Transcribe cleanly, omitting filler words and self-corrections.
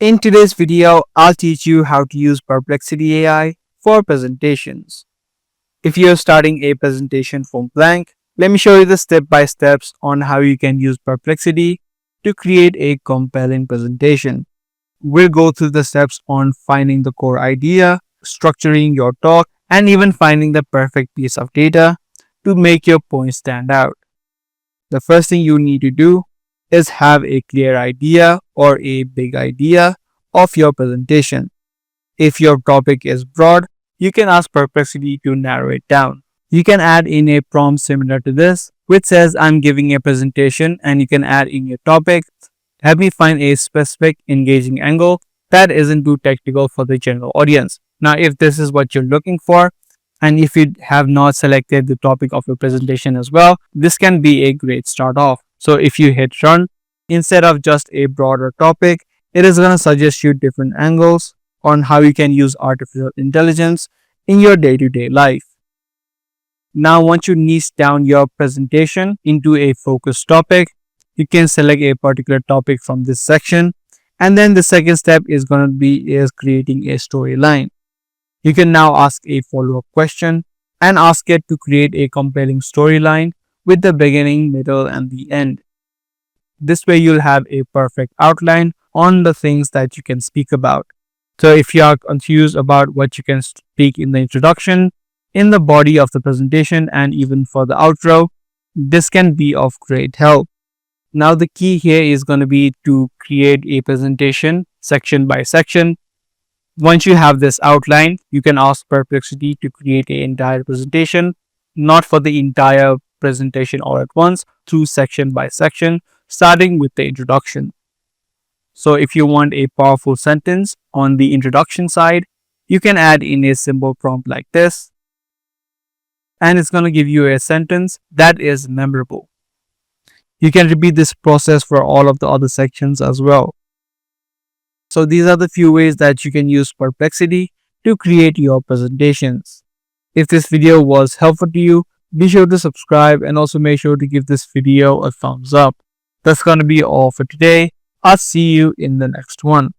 In today's video, I'll teach you how to use Perplexity AI for presentations. If you're starting a presentation from blank, let me show you the step-by-steps on how you can use Perplexity to create a compelling presentation. We'll go through the steps on finding the core idea, structuring your talk, and even finding the perfect piece of data to make your point stand out. The first thing you need to do is have a clear idea or a big idea of your presentation. If your topic is broad, you can ask Perplexity to narrow it down. You can add in a prompt similar to this, which says I'm giving a presentation, and you can add in your topic. Help me find a specific engaging angle that isn't too technical for the general audience. Now, if this is what you're looking for, and if you have not selected the topic of your presentation as well, this can be a great start off. So if you hit run, instead of just a broader topic, it is going to suggest you different angles on how you can use artificial intelligence in your day-to-day life. Now, once you niche down your presentation into a focused topic, you can select a particular topic from this section. And then the second step is going to be creating a storyline. You can now ask a follow-up question and ask it to create a compelling storyline with the beginning, middle, and the end. This way you'll have a perfect outline on the things that you can speak about. So if you are confused about what you can speak in the introduction, in the body of the presentation, and even for the outro, this can be of great help. Now the key here is going to be to create a presentation section by section. Once you have this outline, you can ask Perplexity to create an entire presentation, not for the entire presentation all at once, through section by section, starting with the introduction. So if you want a powerful sentence on the introduction side, you can add in a simple prompt like this, and it's going to give you a sentence that is memorable. You can repeat this process for all of the other sections as well. So these are the few ways that you can use Perplexity to create your presentations. If this video was helpful to you, be sure to subscribe and also make sure to give this video a thumbs up. That's going to be all for today. I'll see you in the next one.